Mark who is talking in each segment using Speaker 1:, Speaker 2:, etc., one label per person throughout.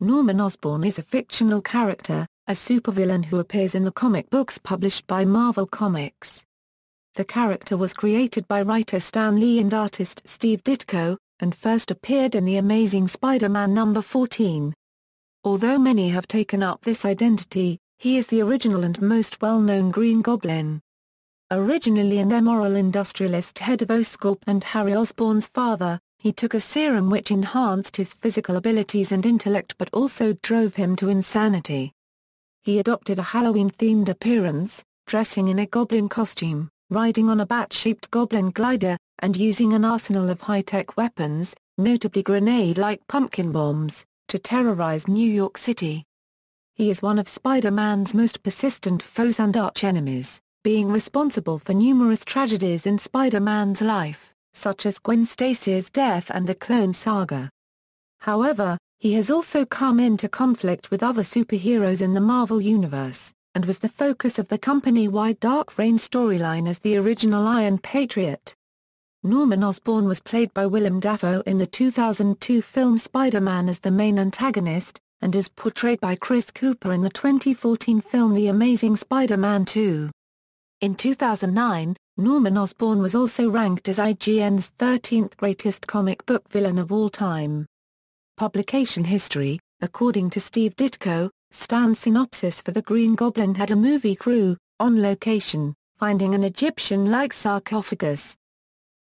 Speaker 1: Norman Osborn is a fictional character, a supervillain who appears in the comic books published by Marvel Comics. The character was created by writer Stan Lee and artist Steve Ditko, and first appeared in The Amazing Spider-Man number 14. Although many have taken up this identity, he is the original and most well-known Green Goblin. Originally an amoral industrialist head of Oscorp and Harry Osborn's father, he took a serum which enhanced his physical abilities and intellect but also drove him to insanity. He adopted a Halloween-themed appearance, dressing in a goblin costume, riding on a bat-shaped Goblin Glider, and using an arsenal of high-tech weapons, notably grenade-like pumpkin bombs, to terrorize New York City. He is one of Spider-Man's most persistent foes and archenemies, being responsible for numerous tragedies in Spider-Man's life, such as Gwen Stacy's death and the Clone Saga. However, he has also come into conflict with other superheroes in the Marvel Universe, and was the focus of the company-wide Dark Reign storyline as the original Iron Patriot. Norman Osborn was played by Willem Dafoe in the 2002 film Spider-Man as the main antagonist, and is portrayed by Chris Cooper in the 2014 film The Amazing Spider-Man 2. In 2009, Norman Osborn was also ranked as IGN's 13th greatest comic book villain of all time. Publication history: according to Steve Ditko, Stan's synopsis for the Green Goblin had a movie crew, on location, finding an Egyptian-like sarcophagus.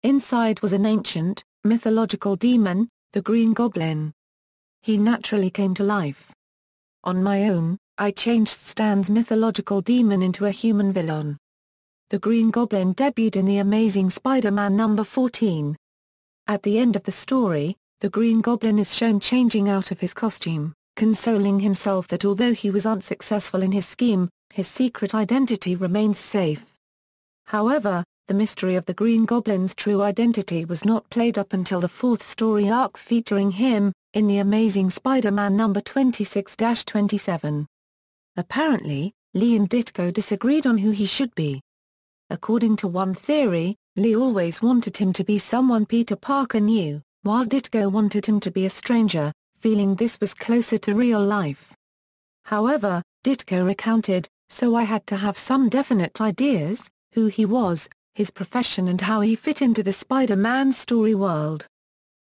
Speaker 1: Inside was an ancient, mythological demon, the Green Goblin. He naturally came to life. On my own, I changed Stan's mythological demon into a human villain. The Green Goblin debuted in The Amazing Spider-Man number 14. At the end of the story, the Green Goblin is shown changing out of his costume, consoling himself that although he was unsuccessful in his scheme, his secret identity remains safe. However, the mystery of the Green Goblin's true identity was not played up until the fourth story arc featuring him, in The Amazing Spider-Man number 26-27. Apparently, Lee and Ditko disagreed on who he should be. According to one theory, Lee always wanted him to be someone Peter Parker knew, while Ditko wanted him to be a stranger, feeling this was closer to real life. However, Ditko recounted, "So I had to have some definite ideas, who he was, his profession and how he fit into the Spider-Man story world.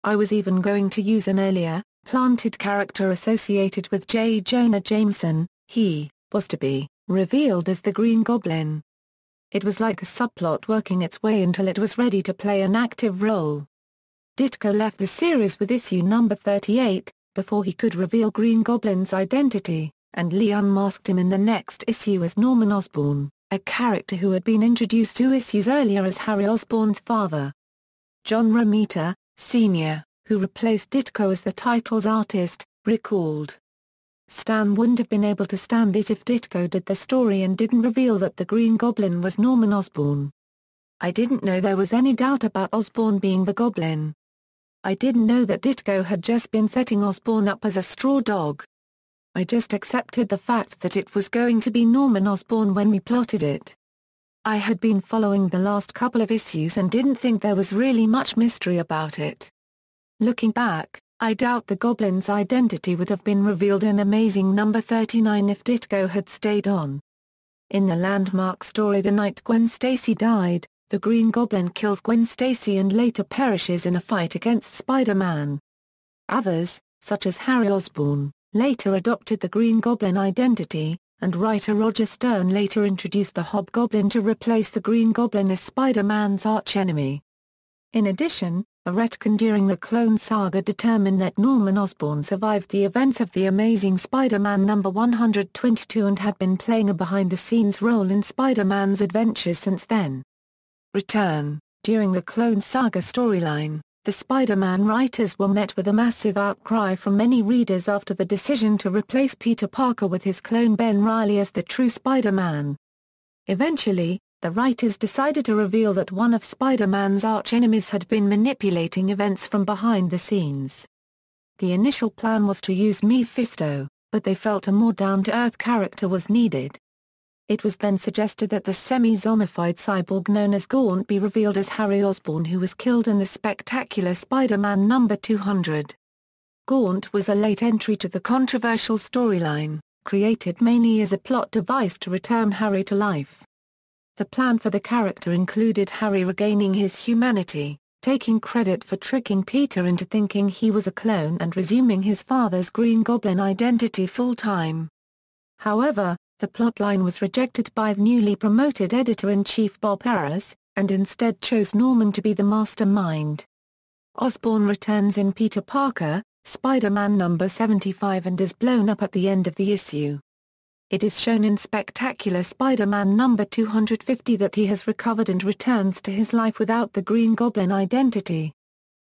Speaker 1: I was even going to use an earlier, planted character associated with J. Jonah Jameson. He was to be revealed as the Green Goblin. It was like a subplot working its way until it was ready to play an active role." Ditko left the series with issue number 38, before he could reveal Green Goblin's identity, and Lee unmasked him in the next issue as Norman Osborn, a character who had been introduced 2 issues earlier as Harry Osborn's father. John Romita, Sr., who replaced Ditko as the title's artist, recalled, "Stan wouldn't have been able to stand it if Ditko did the story and didn't reveal that the Green Goblin was Norman Osborn. I didn't know there was any doubt about Osborn being the Goblin. I didn't know that Ditko had just been setting Osborn up as a straw dog. I just accepted the fact that it was going to be Norman Osborn when we plotted it. I had been following the last couple of issues and didn't think there was really much mystery about it. Looking back, I doubt the Goblin's identity would have been revealed in Amazing number 39 if Ditko had stayed on." In the landmark story The Night Gwen Stacy Died, the Green Goblin kills Gwen Stacy and later perishes in a fight against Spider-Man. Others, such as Harry Osborn, later adopted the Green Goblin identity, and writer Roger Stern later introduced the Hobgoblin to replace the Green Goblin as Spider-Man's archenemy. In addition, a retcon during the Clone Saga determined that Norman Osborn survived the events of The Amazing Spider-Man number 122 and had been playing a behind-the-scenes role in Spider-Man's adventures since then. Return: during the Clone Saga storyline, the Spider-Man writers were met with a massive outcry from many readers after the decision to replace Peter Parker with his clone Ben Reilly as the true Spider-Man. Eventually, the writers decided to reveal that one of Spider-Man's archenemies had been manipulating events from behind the scenes. The initial plan was to use Mephisto, but they felt a more down-to-earth character was needed. It was then suggested that the semi-zombified cyborg known as Gaunt be revealed as Harry Osborn, who was killed in the Spectacular Spider-Man number 200. Gaunt was a late entry to the controversial storyline, created mainly as a plot device to return Harry to life. The plan for the character included Harry regaining his humanity, taking credit for tricking Peter into thinking he was a clone and resuming his father's Green Goblin identity full-time. However, the plotline was rejected by the newly promoted editor-in-chief Bob Harras, and instead chose Norman to be the mastermind. Osborn returns in Peter Parker, Spider-Man number 75 and is blown up at the end of the issue. It is shown in Spectacular Spider-Man number 250 that he has recovered and returns to his life without the Green Goblin identity.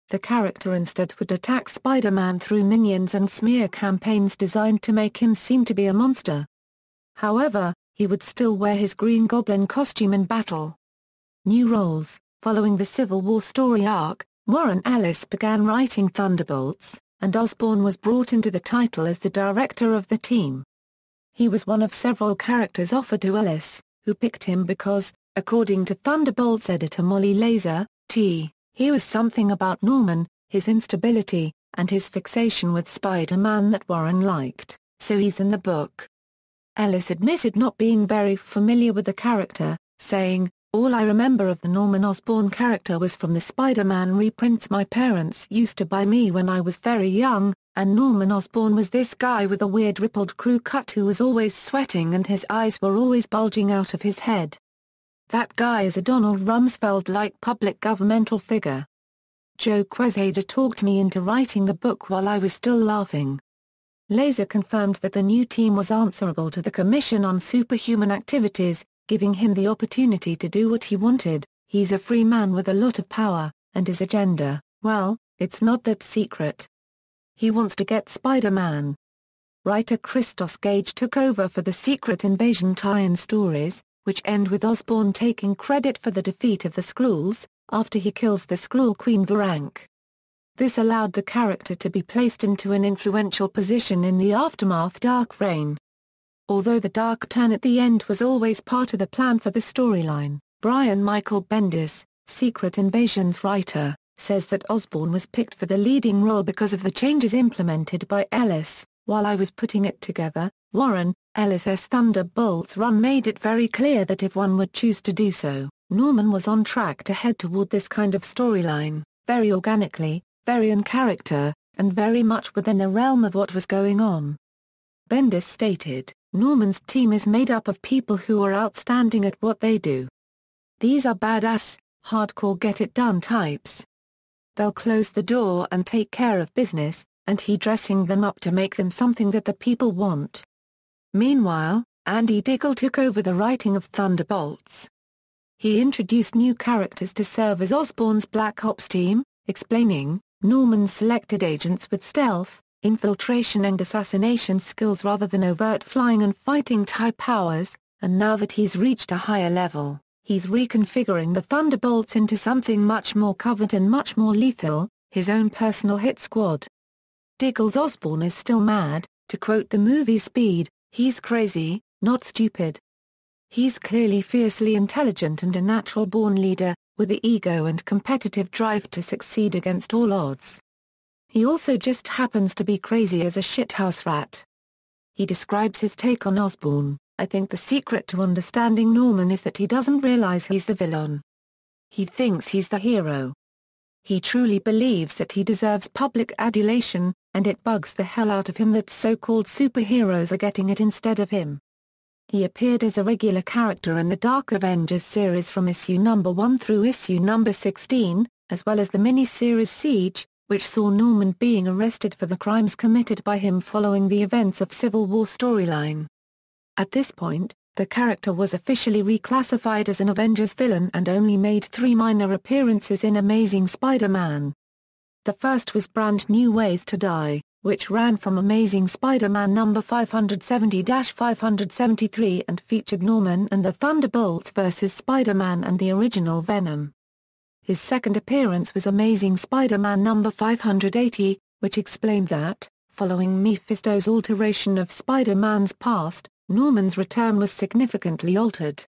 Speaker 1: The character instead would attack Spider-Man through minions and smear campaigns designed to make him seem to be a monster. However, he would still wear his Green Goblin costume in battle. New roles. Following the Civil War story arc, Warren Ellis began writing Thunderbolts, and Osborn was brought into the title as the director of the team. He was one of several characters offered to Ellis, who picked him because, according to Thunderbolts editor Molly Laser, he was something about Norman, his instability, and his fixation with Spider-Man that Warren liked, so he's in the book. Ellis admitted not being very familiar with the character, saying, "All I remember of the Norman Osborn character was from the Spider-Man reprints my parents used to buy me when I was very young, and Norman Osborn was this guy with a weird rippled crew cut who was always sweating and his eyes were always bulging out of his head. That guy is a Donald Rumsfeld-like public governmental figure." Joe Quesada talked me into writing the book while I was still laughing. Laser confirmed that the new team was answerable to the Commission on Superhuman Activities, giving him the opportunity to do what he wanted. "He's a free man with a lot of power, and his agenda, well, it's not that secret. He wants to get Spider-Man." Writer Christos Gage took over for the Secret Invasion tie-in stories, which end with Osborn taking credit for the defeat of the Skrulls, after he kills the Skrull Queen Varank. This allowed the character to be placed into an influential position in the aftermath Dark Reign. Although the dark turn at the end was always part of the plan for the storyline, Brian Michael Bendis, Secret Invasion's writer, says that Osborn was picked for the leading role because of the changes implemented by Ellis. "While I was putting it together, Warren Ellis's Thunderbolts run made it very clear that if one would choose to do so, Norman was on track to head toward this kind of storyline, very organically, very in character, and very much within the realm of what was going on." Bendis stated, "Norman's team is made up of people who are outstanding at what they do. These are badass, hardcore get-it-done types. They'll close the door and take care of business, and he dressing them up to make them something that the people want." Meanwhile, Andy Diggle took over the writing of Thunderbolts. He introduced new characters to serve as Osborn's Black Ops team, explaining, "Norman selected agents with stealth, infiltration and assassination skills rather than overt flying and fighting type powers, and now that he's reached a higher level, he's reconfiguring the Thunderbolts into something much more covert and much more lethal, his own personal hit squad." Diggle's Osborn is still mad, to quote the movie Speed, "He's crazy, not stupid. He's clearly fiercely intelligent and a natural-born leader, with the ego and competitive drive to succeed against all odds. He also just happens to be crazy as a shithouse rat." He describes his take on Osborn, "I think the secret to understanding Norman is that he doesn't realize he's the villain. He thinks he's the hero. He truly believes that he deserves public adulation, and it bugs the hell out of him that so-called superheroes are getting it instead of him." He appeared as a regular character in the Dark Avengers series from issue number 1 through issue number 16, as well as the mini-series Siege, which saw Norman being arrested for the crimes committed by him following the events of Civil War storyline. At this point, the character was officially reclassified as an Avengers villain and only made 3 minor appearances in Amazing Spider-Man. The first was Brand New Ways to Die, which ran from Amazing Spider-Man number 570-573 and featured Norman and the Thunderbolts vs. Spider-Man and the original Venom. His second appearance was Amazing Spider-Man number 580, which explained that, following Mephisto's alteration of Spider-Man's past, Norman's return was significantly altered.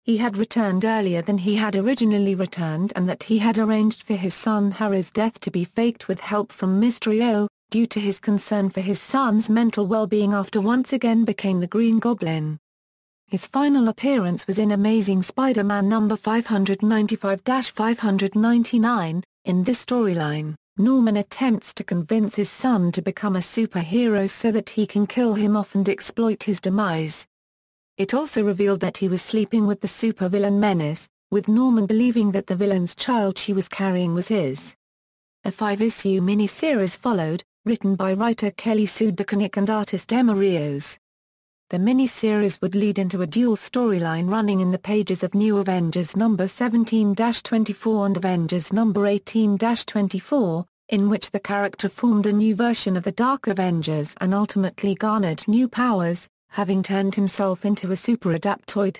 Speaker 1: He had returned earlier than he had originally returned and that he had arranged for his son Harry's death to be faked with help from Mysterio, due to his concern for his son's mental well-being after once again became the Green Goblin. His final appearance was in Amazing Spider-Man No. 595-599. In this storyline, Norman attempts to convince his son to become a superhero so that he can kill him off and exploit his demise. It also revealed that he was sleeping with the supervillain Menace, with Norman believing that the villain's child she was carrying was his. A 5-issue miniseries followed, written by writer Kelly Sue DeConnick and artist Emma Rios. The miniseries would lead into a dual storyline running in the pages of New Avengers No. 17-24 and Avengers No. 18-24, in which the character formed a new version of the Dark Avengers and ultimately garnered new powers, having turned himself into a super-adaptoid.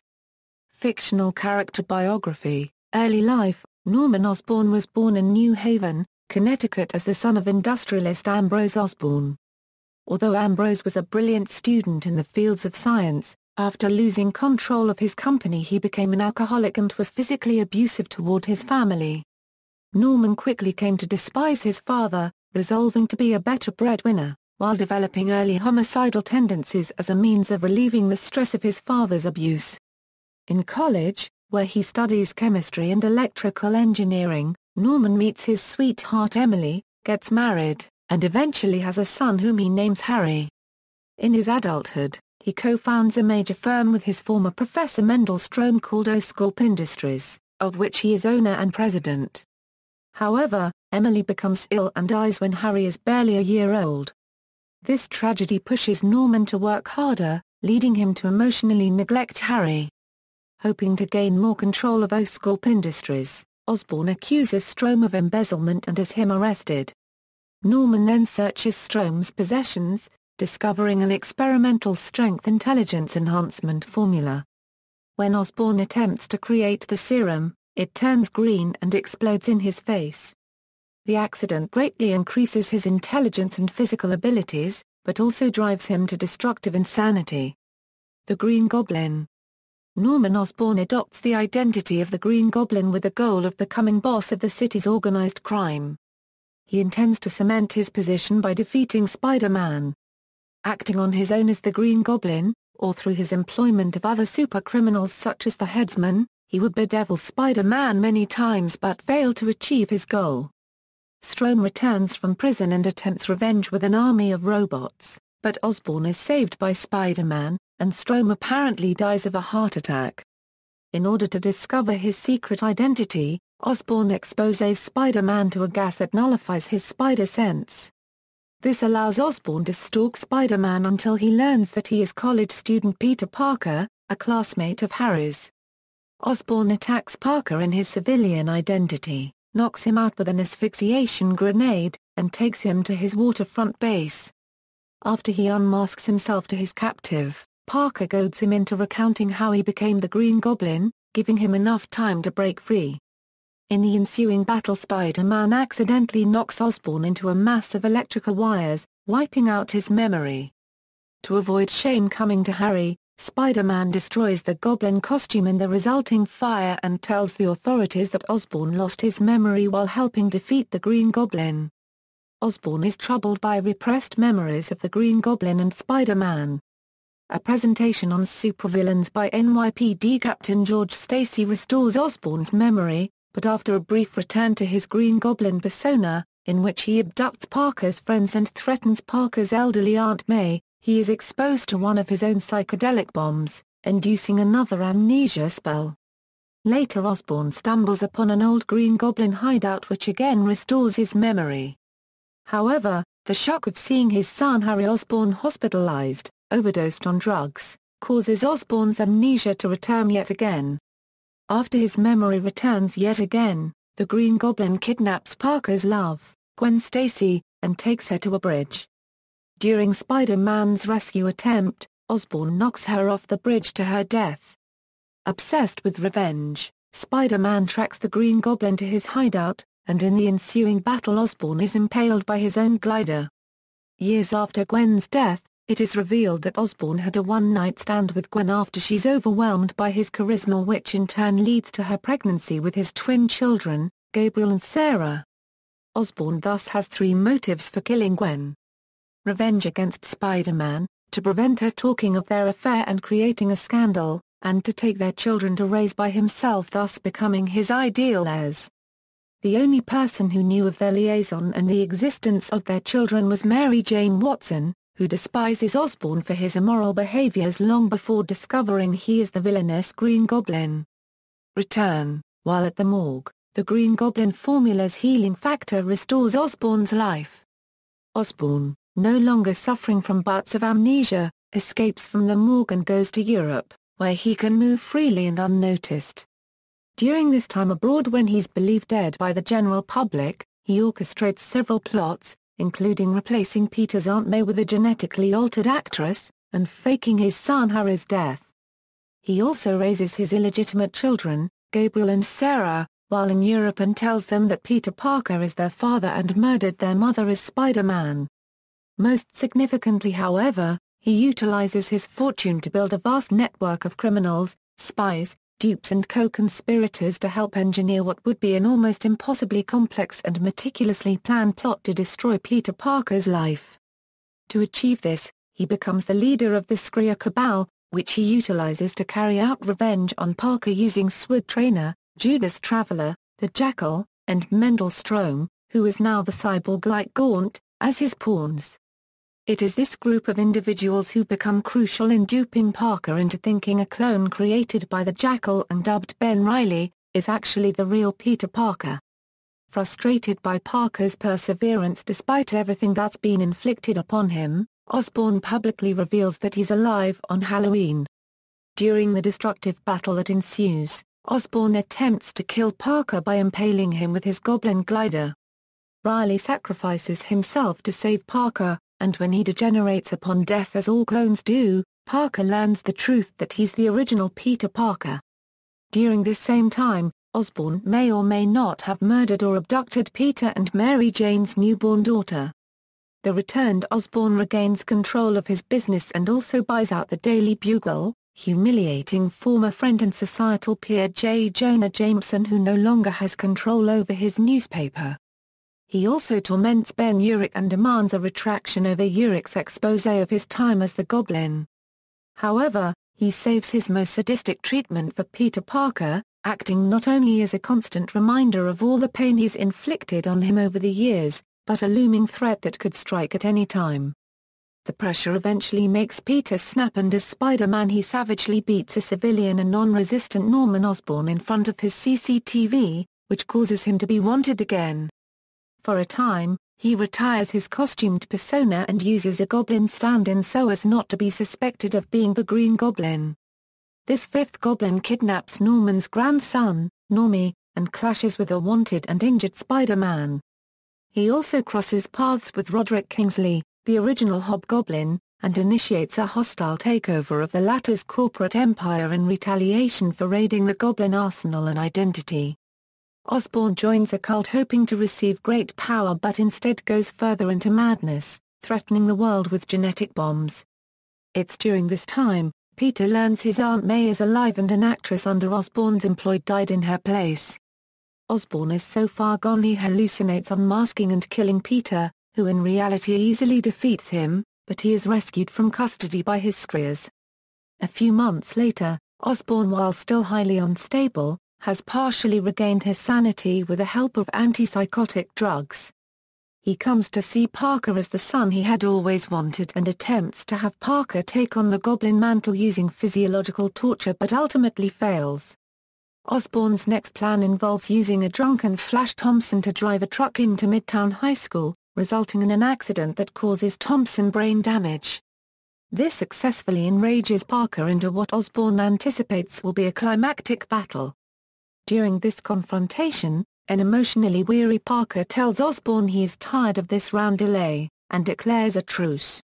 Speaker 1: Fictional character biography. Early life. Norman Osborn was born in New Haven, Connecticut as the son of industrialist Ambrose Osborn. Although Ambrose was a brilliant student in the fields of science, after losing control of his company he became an alcoholic and was physically abusive toward his family. Norman quickly came to despise his father, resolving to be a better breadwinner, while developing early homicidal tendencies as a means of relieving the stress of his father's abuse. In college, where he studies chemistry and electrical engineering, Norman meets his sweetheart Emily, gets married, and eventually has a son whom he names Harry. In his adulthood, he co-founds a major firm with his former professor Mendel Strohm called Oscorp Industries, of which he is owner and president. However, Emily becomes ill and dies when Harry is barely a year old. This tragedy pushes Norman to work harder, leading him to emotionally neglect Harry. Hoping to gain more control of Oscorp Industries, Osborn accuses Strohm of embezzlement and has him arrested. Norman then searches Strohm's possessions, discovering an experimental strength intelligence enhancement formula. When Osborn attempts to create the serum, it turns green and explodes in his face. The accident greatly increases his intelligence and physical abilities, but also drives him to destructive insanity. The Green Goblin. Norman Osborn adopts the identity of the Green Goblin with the goal of becoming boss of the city's organized crime. He intends to cement his position by defeating Spider-Man. Acting on his own as the Green Goblin, or through his employment of other supercriminals such as the Headsman, he would bedevil Spider-Man many times but fail to achieve his goal. Strohm returns from prison and attempts revenge with an army of robots, but Osborn is saved by Spider-Man, and Strohm apparently dies of a heart attack. In order to discover his secret identity, Osborn exposes Spider-Man to a gas that nullifies his spider sense. This allows Osborn to stalk Spider-Man until he learns that he is college student Peter Parker, a classmate of Harry's. Osborn attacks Parker in his civilian identity, knocks him out with an asphyxiation grenade, and takes him to his waterfront base. After he unmasks himself to his captive, Parker goads him into recounting how he became the Green Goblin, giving him enough time to break free. In the ensuing battle Spider-Man accidentally knocks Osborn into a mass of electrical wires, wiping out his memory. To avoid shame coming to Harry, Spider-Man destroys the Goblin costume in the resulting fire and tells the authorities that Osborn lost his memory while helping defeat the Green Goblin. Osborn is troubled by repressed memories of the Green Goblin and Spider-Man. A presentation on supervillains by NYPD Captain George Stacy restores Osborn's memory, but after a brief return to his Green Goblin persona, in which he abducts Parker's friends and threatens Parker's elderly Aunt May, he is exposed to one of his own psychedelic bombs, inducing another amnesia spell. Later Osborn stumbles upon an old Green Goblin hideout which again restores his memory. However, the shock of seeing his son Harry Osborn hospitalized, overdosed on drugs, causes Osborn's amnesia to return yet again. After his memory returns yet again, the Green Goblin kidnaps Parker's love, Gwen Stacy, and takes her to a bridge. During Spider-Man's rescue attempt, Osborn knocks her off the bridge to her death. Obsessed with revenge, Spider-Man tracks the Green Goblin to his hideout, and in the ensuing battle Osborn is impaled by his own glider. Years after Gwen's death, it is revealed that Osborn had a one-night stand with Gwen after she's overwhelmed by his charisma, which in turn leads to her pregnancy with his twin children, Gabriel and Sarah. Osborn thus has three motives for killing Gwen. revenge against Spider-Man, to prevent her talking of their affair and creating a scandal, and to take their children to raise by himself, thus becoming his ideal heirs. The only person who knew of their liaison and the existence of their children was Mary Jane Watson, who despises Osborn for his immoral behaviors long before discovering he is the villainous Green Goblin. Return. While at the morgue, the Green Goblin formula's healing factor restores Osborn's life. Osborn, no longer suffering from bouts of amnesia, escapes from the morgue and goes to Europe, where he can move freely and unnoticed. During this time abroad, when he's believed dead by the general public, he orchestrates several plots, including replacing Peter's Aunt May with a genetically altered actress, and faking his son Harry's death. He also raises his illegitimate children, Gabriel and Sarah, while in Europe, and tells them that Peter Parker is their father and murdered their mother as Spider-Man. Most significantly, however, he utilizes his fortune to build a vast network of criminals, spies, dupes and co-conspirators to help engineer what would be an almost impossibly complex and meticulously planned plot to destroy Peter Parker's life. To achieve this, he becomes the leader of the Skrull Cabal, which he utilizes to carry out revenge on Parker using Sword Trainer, Judas Traveler, the Jackal, and Mendel Stromm, who is now the cyborg-like Gaunt, as his pawns. It is this group of individuals who become crucial in duping Parker into thinking a clone created by the Jackal and dubbed Ben Reilly, is actually the real Peter Parker. Frustrated by Parker's perseverance despite everything that's been inflicted upon him, Osborn publicly reveals that he's alive on Halloween. During the destructive battle that ensues, Osborn attempts to kill Parker by impaling him with his Goblin Glider. Reilly sacrifices himself to save Parker, and when he degenerates upon death as all clones do, Parker learns the truth that he's the original Peter Parker. During this same time, Osborn may or may not have murdered or abducted Peter and Mary Jane's newborn daughter. The returned Osborn regains control of his business and also buys out the Daily Bugle, humiliating former friend and societal peer J. Jonah Jameson, who no longer has control over his newspaper. He also torments Ben Urich and demands a retraction over Urich's expose of his time as the Goblin. However, he saves his most sadistic treatment for Peter Parker, acting not only as a constant reminder of all the pain he's inflicted on him over the years, but a looming threat that could strike at any time. The pressure eventually makes Peter snap, and as Spider-Man he savagely beats a civilian and non-resistant Norman Osborn in front of his CCTV, which causes him to be wanted again. For a time, he retires his costumed persona and uses a Goblin stand-in so as not to be suspected of being the Green Goblin. This fifth Goblin kidnaps Norman's grandson, Normie, and clashes with a wanted and injured Spider-Man. He also crosses paths with Roderick Kingsley, the original Hobgoblin, and initiates a hostile takeover of the latter's corporate empire in retaliation for raiding the Goblin arsenal and identity. Osborn joins a cult hoping to receive great power, but instead goes further into madness, threatening the world with genetic bombs. It's during this time, Peter learns his Aunt May is alive and an actress under Osborn's employ died in her place. Osborn is so far gone he hallucinates unmasking and killing Peter, who in reality easily defeats him, but he is rescued from custody by his Skrulls. A few months later, Osborn, while still highly unstable, has partially regained his sanity with the help of antipsychotic drugs. He comes to see Parker as the son he had always wanted and attempts to have Parker take on the Goblin mantle using physiological torture, but ultimately fails. Osborn's next plan involves using a drunken Flash Thompson to drive a truck into Midtown High School, resulting in an accident that causes Thompson brain damage. This successfully enrages Parker into what Osborn anticipates will be a climactic battle. During this confrontation, an emotionally weary Parker tells Osborn he is tired of this round delay, and declares a truce.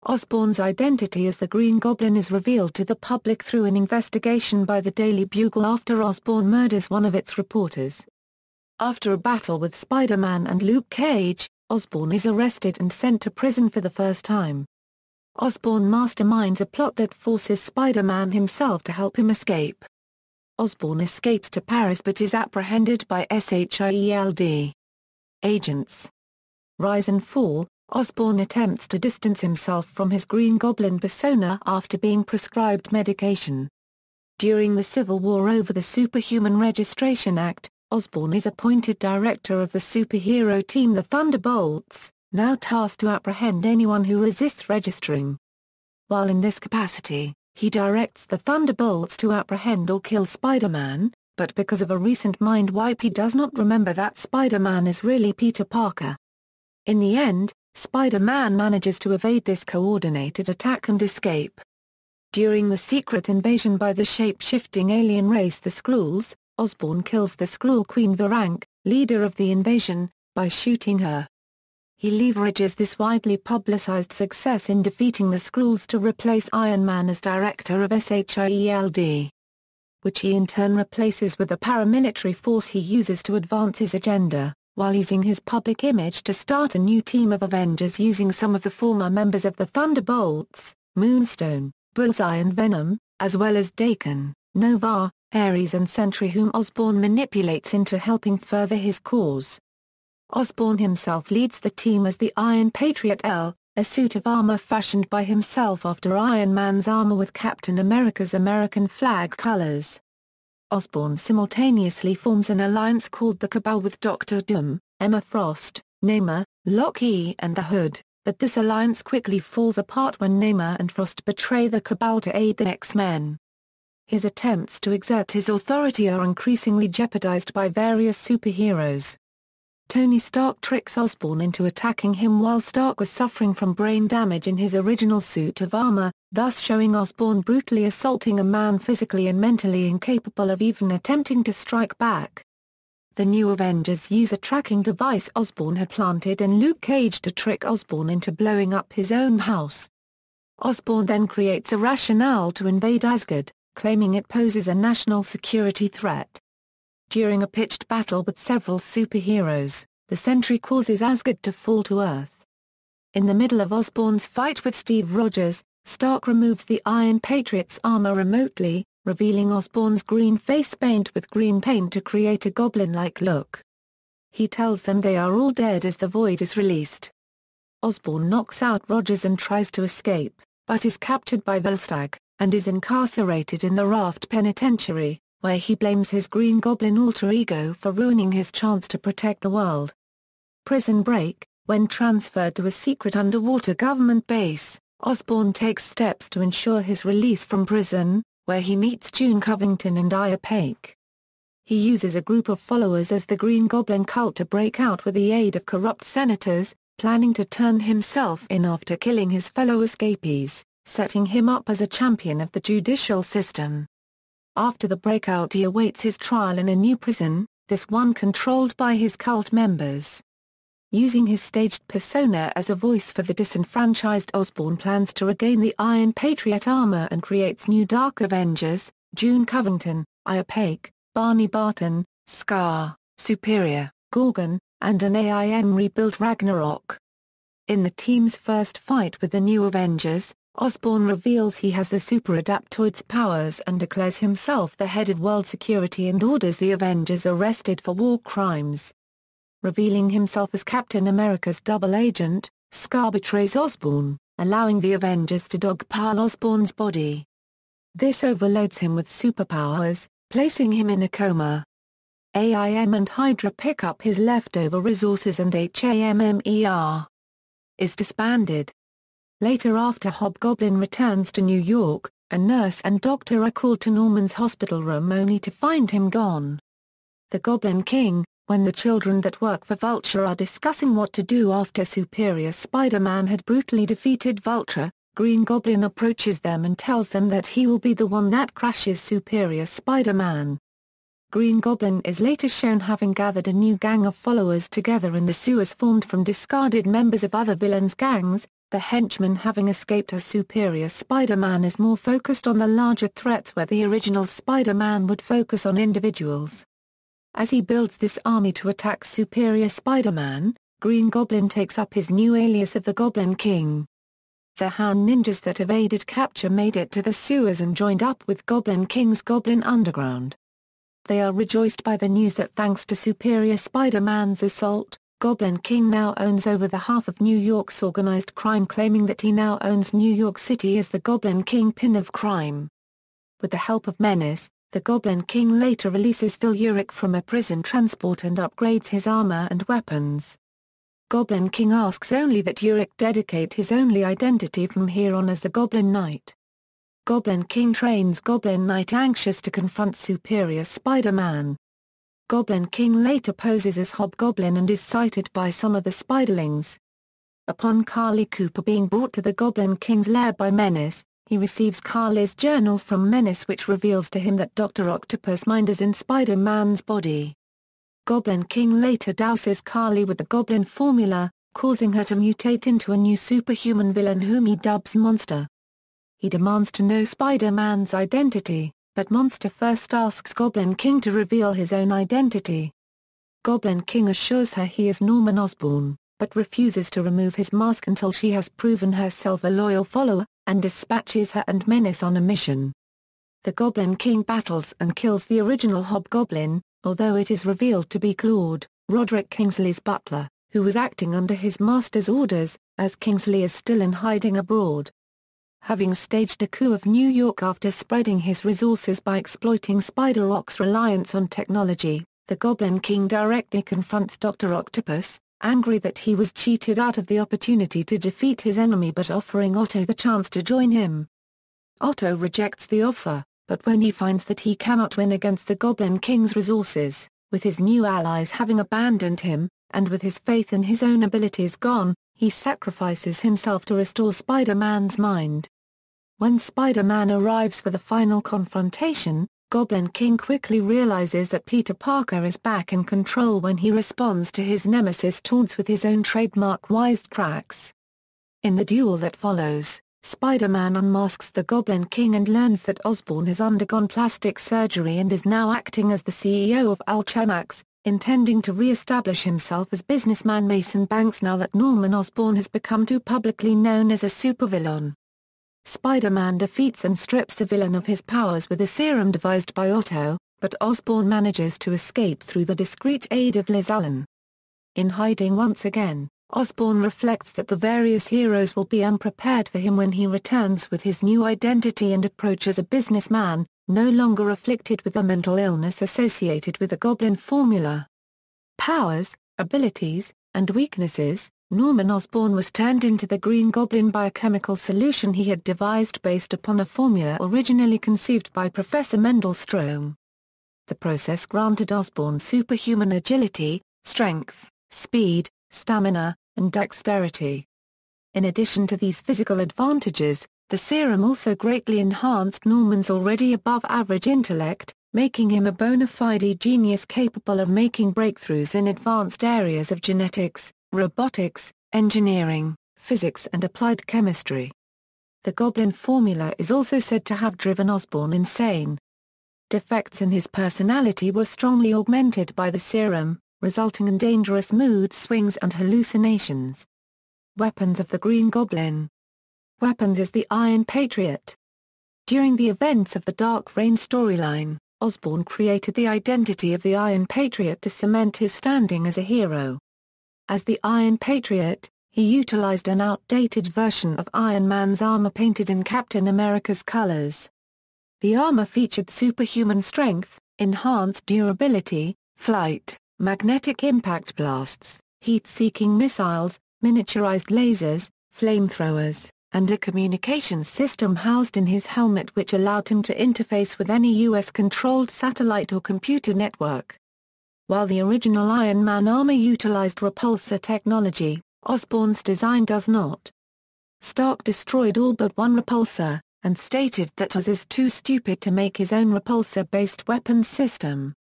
Speaker 1: Osborn's identity as the Green Goblin is revealed to the public through an investigation by the Daily Bugle after Osborn murders one of its reporters. After a battle with Spider-Man and Luke Cage, Osborn is arrested and sent to prison for the first time. Osborn masterminds a plot that forces Spider-Man himself to help him escape. Osborn escapes to Paris but is apprehended by SHIELD agents. Rise and Fall. Osborn attempts to distance himself from his Green Goblin persona after being prescribed medication. During the civil war over the Superhuman Registration Act, Osborn is appointed director of the superhero team the Thunderbolts, now tasked to apprehend anyone who resists registering. While in this capacity, he directs the Thunderbolts to apprehend or kill Spider-Man, but because of a recent mind wipe he does not remember that Spider-Man is really Peter Parker. In the end, Spider-Man manages to evade this coordinated attack and escape. During the secret invasion by the shape-shifting alien race the Skrulls, Osborn kills the Skrull Queen Varank, leader of the invasion, by shooting her. He leverages this widely publicized success in defeating the Skrulls to replace Iron Man as director of SHIELD, which he in turn replaces with a paramilitary force he uses to advance his agenda, while using his public image to start a new team of Avengers using some of the former members of the Thunderbolts, Moonstone, Bullseye and Venom, as well as Daken, Nova, Ares and Sentry whom Osborn manipulates into helping further his cause. Osborn himself leads the team as the Iron Patriot L, a suit of armor fashioned by himself after Iron Man's armor with Captain America's American flag colors. Osborn simultaneously forms an alliance called the Cabal with Dr. Doom, Emma Frost, Namor, Loki and the Hood, but this alliance quickly falls apart when Namor and Frost betray the Cabal to aid the X-Men. His attempts to exert his authority are increasingly jeopardized by various superheroes. Tony Stark tricks Osborn into attacking him while Stark was suffering from brain damage in his original suit of armor, thus showing Osborn brutally assaulting a man physically and mentally incapable of even attempting to strike back. The New Avengers use a tracking device Osborn had planted in Luke Cage to trick Osborn into blowing up his own house. Osborn then creates a rationale to invade Asgard, claiming it poses a national security threat. During a pitched battle with several superheroes, the Sentry causes Asgard to fall to Earth. In the middle of Osborn's fight with Steve Rogers, Stark removes the Iron Patriot's armor remotely, revealing Osborn's green face paint with green paint to create a goblin-like look. He tells them they are all dead as the Void is released. Osborn knocks out Rogers and tries to escape, but is captured by Volstagg, and is incarcerated in the Raft Penitentiary, where he blames his Green Goblin alter ego for ruining his chance to protect the world. Prison Break. When transferred to a secret underwater government base, Osborn takes steps to ensure his release from prison, where he meets June Covington and Aya Paik. He uses a group of followers as the Green Goblin cult to break out with the aid of corrupt senators, planning to turn himself in after killing his fellow escapees, setting him up as a champion of the judicial system. After the breakout he awaits his trial in a new prison, this one controlled by his cult members. Using his staged persona as a voice for the disenfranchised, Osborn plans to regain the Iron Patriot armor and creates new Dark Avengers, June Covington, Aya Paik, Barney Barton, Scar, Superior, Gorgon, and an AIM rebuilt Ragnarok. In the team's first fight with the New Avengers, Osborn reveals he has the Super Adaptoid's powers and declares himself the head of world security and orders the Avengers arrested for war crimes. Revealing himself as Captain America's double agent, Scar betrays Osborn, allowing the Avengers to dogpile Osborn's body. This overloads him with superpowers, placing him in a coma. AIM and Hydra pick up his leftover resources and HAMMER is disbanded. Later, after Hobgoblin returns to New York, a nurse and doctor are called to Norman's hospital room only to find him gone. The Goblin King. When the children that work for Vulture are discussing what to do after Superior Spider-Man had brutally defeated Vulture, Green Goblin approaches them and tells them that he will be the one that crashes Superior Spider-Man. Green Goblin is later shown having gathered a new gang of followers together in the sewers formed from discarded members of other villains' gangs. The henchman, having escaped as Superior Spider-Man, is more focused on the larger threats where the original Spider-Man would focus on individuals. As he builds this army to attack Superior Spider-Man, Green Goblin takes up his new alias of the Goblin King. The Han ninjas that evaded capture made it to the sewers and joined up with Goblin King's Goblin Underground. They are rejoiced by the news that thanks to Superior Spider-Man's assault, Goblin King now owns over the half of New York's organized crime, claiming that he now owns New York City as the Goblin Kingpin of crime. With the help of Menace, the Goblin King later releases Phil Urich from a prison transport and upgrades his armor and weapons. Goblin King asks only that Urich dedicate his only identity from here on as the Goblin Knight. Goblin King trains Goblin Knight, anxious to confront superior Spider-Man. Goblin King later poses as Hobgoblin and is sighted by some of the Spiderlings. Upon Carly Cooper being brought to the Goblin King's lair by Menace, he receives Carly's journal from Menace, which reveals to him that Dr. Octopus' mind is in Spider-Man's body. Goblin King later douses Carly with the Goblin formula, causing her to mutate into a new superhuman villain whom he dubs Monster. He demands to know Spider-Man's identity, but Monster first asks Goblin King to reveal his own identity. Goblin King assures her he is Norman Osborn, but refuses to remove his mask until she has proven herself a loyal follower, and dispatches her and Menace on a mission. The Goblin King battles and kills the original Hobgoblin, although it is revealed to be Claude, Roderick Kingsley's butler, who was acting under his master's orders, as Kingsley is still in hiding abroad. Having staged a coup of New York after spreading his resources by exploiting Spider-Rock's reliance on technology, the Goblin King directly confronts Dr. Octopus, angry that he was cheated out of the opportunity to defeat his enemy but offering Otto the chance to join him. Otto rejects the offer, but when he finds that he cannot win against the Goblin King's resources, with his new allies having abandoned him, and with his faith in his own abilities gone, he sacrifices himself to restore Spider-Man's mind. When Spider-Man arrives for the final confrontation, Goblin King quickly realizes that Peter Parker is back in control when he responds to his nemesis' taunts with his own trademark wisecracks. In the duel that follows, Spider-Man unmasks the Goblin King and learns that Osborn has undergone plastic surgery and is now acting as the CEO of Alchemax, intending to re-establish himself as businessman Mason Banks now that Norman Osborn has become too publicly known as a supervillain. Spider-Man defeats and strips the villain of his powers with a serum devised by Otto, but Osborn manages to escape through the discreet aid of Liz Allen. In hiding once again, Osborn reflects that the various heroes will be unprepared for him when he returns with his new identity and approach as a businessman, no longer afflicted with a mental illness associated with the Goblin formula. Powers, abilities, and weaknesses. Norman Osborn was turned into the Green Goblin by a chemical solution he had devised based upon a formula originally conceived by Professor Mendelstrom. The process granted Osborn superhuman agility, strength, speed, stamina, and dexterity. In addition to these physical advantages, the serum also greatly enhanced Norman's already above-average intellect, making him a bona fide genius capable of making breakthroughs in advanced areas of genetics, robotics, engineering, physics and applied chemistry. The Goblin formula is also said to have driven Osborn insane. Defects in his personality were strongly augmented by the serum, resulting in dangerous mood swings and hallucinations. Weapons of the Green Goblin. Weapons is the Iron Patriot. During the events of the Dark Reign storyline, Osborn created the identity of the Iron Patriot to cement his standing as a hero. As the Iron Patriot, he utilized an outdated version of Iron Man's armor painted in Captain America's colors. The armor featured superhuman strength, enhanced durability, flight, magnetic impact blasts, heat-seeking missiles, miniaturized lasers, flamethrowers, and a communications system housed in his helmet which allowed him to interface with any US-controlled satellite or computer network. While the original Iron Man armor utilized repulsor technology, Osborn's design does not. Stark destroyed all but one repulsor, and stated that Oz is too stupid to make his own repulsor-based weapons system.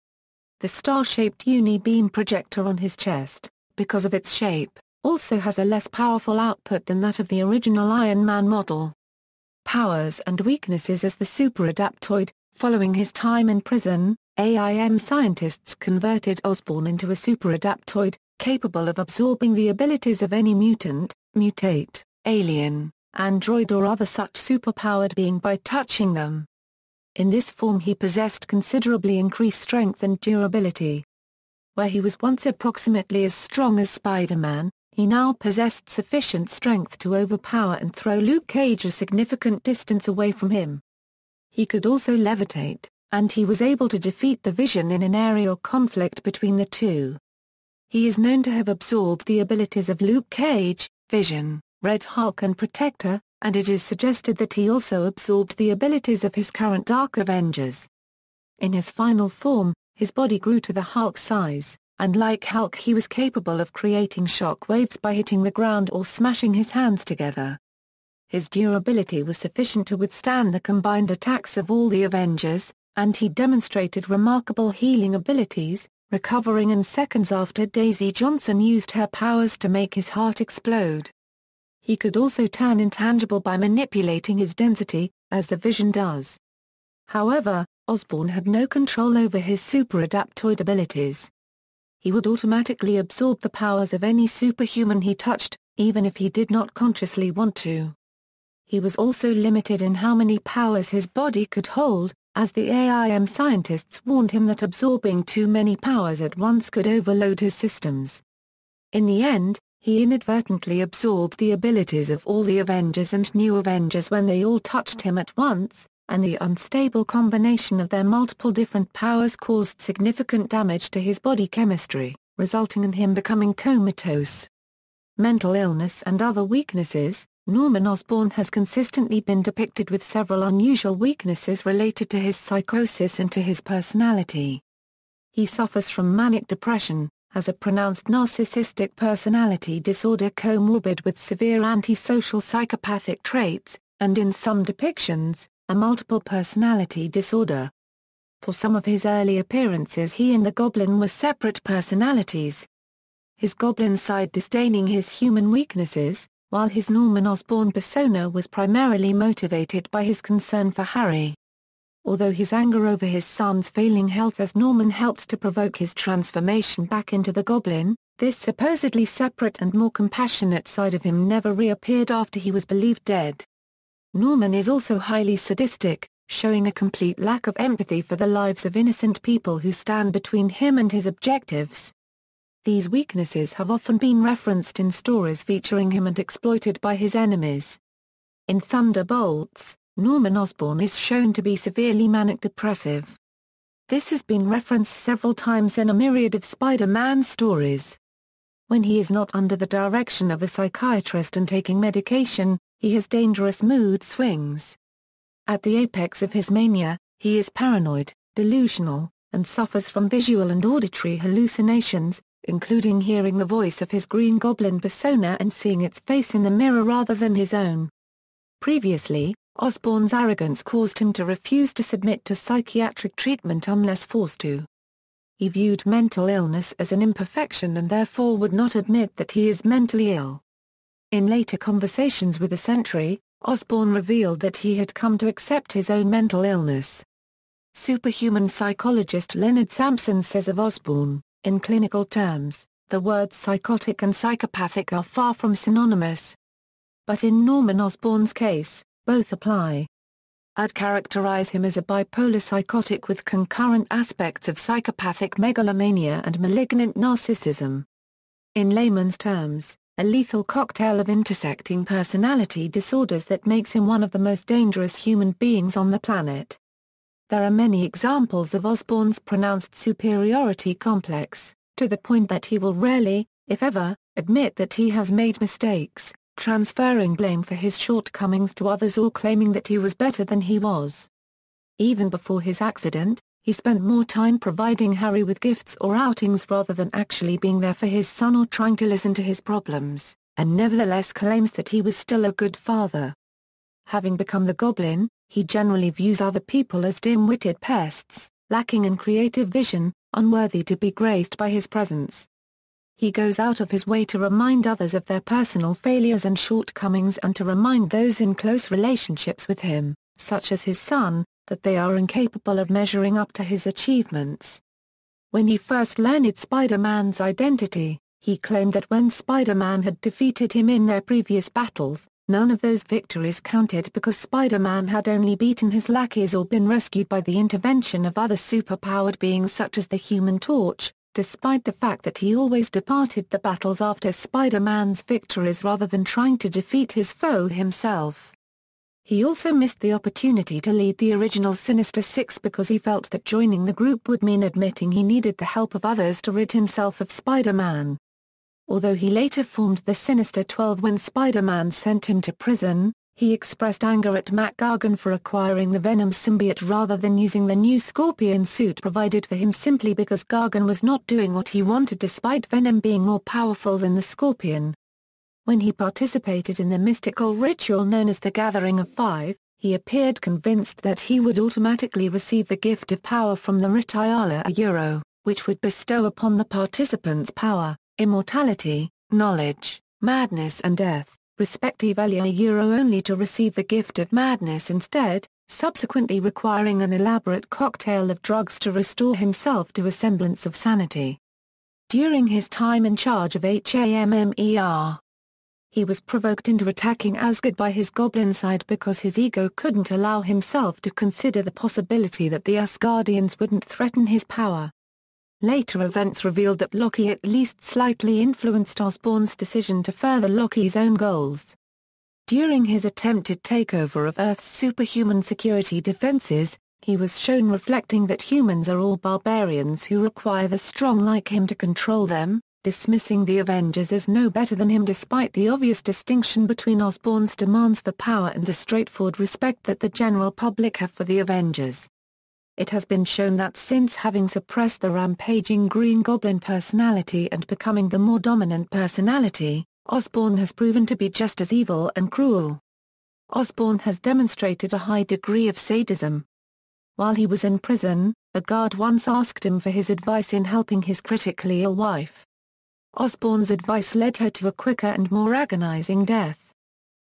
Speaker 1: The star-shaped uni-beam projector on his chest, because of its shape, also has a less powerful output than that of the original Iron Man model. Powers and weaknesses as the super-adaptoid. Following his time in prison, AIM scientists converted Osborn into a super-adaptoid, capable of absorbing the abilities of any mutant, mutate, alien, android or other such superpowered being by touching them. In this form he possessed considerably increased strength and durability. Where he was once approximately as strong as Spider-Man, he now possessed sufficient strength to overpower and throw Luke Cage a significant distance away from him. He could also levitate, and he was able to defeat the Vision in an aerial conflict between the two. He is known to have absorbed the abilities of Luke Cage, Vision, Red Hulk and Protector, and it is suggested that he also absorbed the abilities of his current Dark Avengers. In his final form, his body grew to the Hulk size, and like Hulk he was capable of creating shock waves by hitting the ground or smashing his hands together. His durability was sufficient to withstand the combined attacks of all the Avengers, and he demonstrated remarkable healing abilities, recovering in seconds after Daisy Johnson used her powers to make his heart explode. He could also turn intangible by manipulating his density, as the Vision does. However, Osborn had no control over his super-adaptoid abilities. He would automatically absorb the powers of any superhuman he touched, even if he did not consciously want to. He was also limited in how many powers his body could hold, as the AIM scientists warned him that absorbing too many powers at once could overload his systems. In the end, he inadvertently absorbed the abilities of all the Avengers and New Avengers when they all touched him at once, and the unstable combination of their multiple different powers caused significant damage to his body chemistry, resulting in him becoming comatose. Mental illness and other weaknesses. Norman Osborn has consistently been depicted with several unusual weaknesses related to his psychosis and to his personality. He suffers from manic depression, has a pronounced narcissistic personality disorder comorbid with severe antisocial psychopathic traits, and in some depictions, a multiple personality disorder. For some of his early appearances he and the Goblin were separate personalities. His Goblin side disdaining his human weaknesses, while his Norman Osborn persona was primarily motivated by his concern for Harry. Although his anger over his son's failing health as Norman helped to provoke his transformation back into the Goblin, this supposedly separate and more compassionate side of him never reappeared after he was believed dead. Norman is also highly sadistic, showing a complete lack of empathy for the lives of innocent people who stand between him and his objectives. These weaknesses have often been referenced in stories featuring him and exploited by his enemies. In Thunderbolts, Norman Osborn is shown to be severely manic-depressive. This has been referenced several times in a myriad of Spider-Man stories. When he is not under the direction of a psychiatrist and taking medication, he has dangerous mood swings. At the apex of his mania, he is paranoid, delusional, and suffers from visual and auditory hallucinations, including hearing the voice of his Green Goblin persona and seeing its face in the mirror rather than his own. Previously, Osborn's arrogance caused him to refuse to submit to psychiatric treatment unless forced to. He viewed mental illness as an imperfection and therefore would not admit that he is mentally ill. In later conversations with the Sentry, Osborn revealed that he had come to accept his own mental illness. Superhuman psychologist Leonard Sampson says of Osborn, in clinical terms, the words psychotic and psychopathic are far from synonymous. But in Norman Osborn's case, both apply. I'd characterize him as a bipolar psychotic with concurrent aspects of psychopathic megalomania and malignant narcissism. In layman's terms, a lethal cocktail of intersecting personality disorders that makes him one of the most dangerous human beings on the planet. There are many examples of Osborn's pronounced superiority complex, to the point that he will rarely, if ever, admit that he has made mistakes, transferring blame for his shortcomings to others or claiming that he was better than he was. Even before his accident, he spent more time providing Harry with gifts or outings rather than actually being there for his son or trying to listen to his problems, and nevertheless claims that he was still a good father. Having become the Goblin, he generally views other people as dim-witted pests, lacking in creative vision, unworthy to be graced by his presence. He goes out of his way to remind others of their personal failures and shortcomings and to remind those in close relationships with him, such as his son, that they are incapable of measuring up to his achievements. When he first learned Spider-Man's identity, he claimed that when Spider-Man had defeated him in their previous battles, none of those victories counted because Spider-Man had only beaten his lackeys or been rescued by the intervention of other superpowered beings such as the Human Torch, despite the fact that he always departed the battles after Spider-Man's victories rather than trying to defeat his foe himself. He also missed the opportunity to lead the original Sinister Six because he felt that joining the group would mean admitting he needed the help of others to rid himself of Spider-Man. Although he later formed the Sinister 12 when Spider-Man sent him to prison, he expressed anger at Mac Gargan for acquiring the Venom symbiote rather than using the new Scorpion suit provided for him simply because Gargan was not doing what he wanted despite Venom being more powerful than the Scorpion. When he participated in the mystical ritual known as the Gathering of Five, he appeared convinced that he would automatically receive the gift of power from the Ritiala Euro, which would bestow upon the participants power, immortality, knowledge, madness and death, respectively Euro only to receive the gift of madness instead, subsequently requiring an elaborate cocktail of drugs to restore himself to a semblance of sanity. During his time in charge of HAMMER, he was provoked into attacking Asgard by his goblin side because his ego couldn't allow himself to consider the possibility that the Asgardians wouldn't threaten his power. Later events revealed that Loki at least slightly influenced Osborn's decision to further Loki's own goals. During his attempted takeover of Earth's superhuman security defenses, he was shown reflecting that humans are all barbarians who require the strong like him to control them, dismissing the Avengers as no better than him despite the obvious distinction between Osborn's demands for power and the straightforward respect that the general public have for the Avengers. It has been shown that since having suppressed the rampaging Green Goblin personality and becoming the more dominant personality, Osborn has proven to be just as evil and cruel. Osborn has demonstrated a high degree of sadism. While he was in prison, a guard once asked him for his advice in helping his critically ill wife. Osborn's advice led her to a quicker and more agonizing death.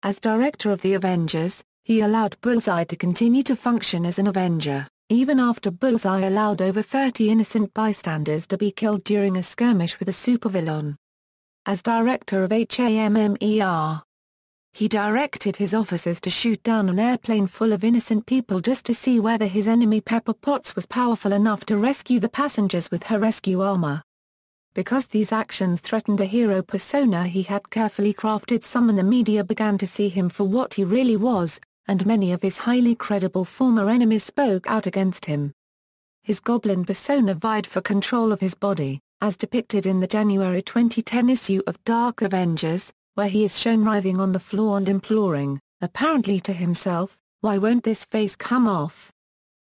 Speaker 1: As director of the Avengers, he allowed Bullseye to continue to function as an Avenger, even after Bullseye allowed over 30 innocent bystanders to be killed during a skirmish with a supervillain. As director of HAMMER, he directed his officers to shoot down an airplane full of innocent people just to see whether his enemy Pepper Potts was powerful enough to rescue the passengers with her rescue armor. Because these actions threatened a hero persona he had carefully crafted, some in the media began to see him for what he really was, and many of his highly credible former enemies spoke out against him. His goblin persona vied for control of his body, as depicted in the January 2010 issue of Dark Avengers, where he is shown writhing on the floor and imploring, apparently to himself, "Why won't this face come off?"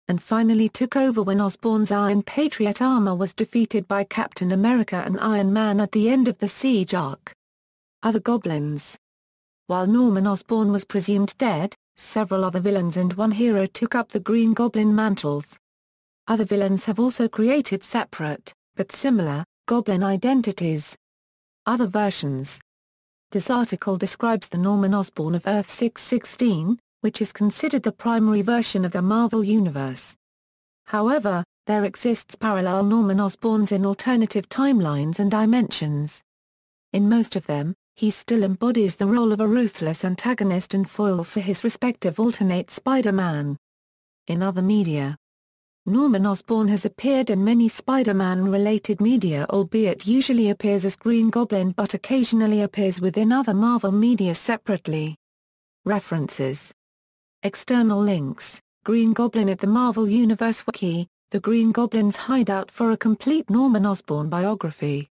Speaker 1: And finally took over when Osborn's Iron Patriot armor was defeated by Captain America and Iron Man at the end of the Siege arc. Other goblins. While Norman Osborn was presumed dead, several other villains and one hero took up the Green Goblin mantles. Other villains have also created separate, but similar, goblin identities. Other versions. This article describes the Norman Osborn of Earth 616, which is considered the primary version of the Marvel Universe. However, there exists parallel Norman Osborns in alternative timelines and dimensions. In most of them, he still embodies the role of a ruthless antagonist and foil for his respective alternate Spider-Man. In other media, Norman Osborn has appeared in many Spider-Man-related media, albeit usually appears as Green Goblin but occasionally appears within other Marvel media separately. References. External links: Green Goblin at the Marvel Universe Wiki, The Green Goblin's Hideout for a complete Norman Osborn biography.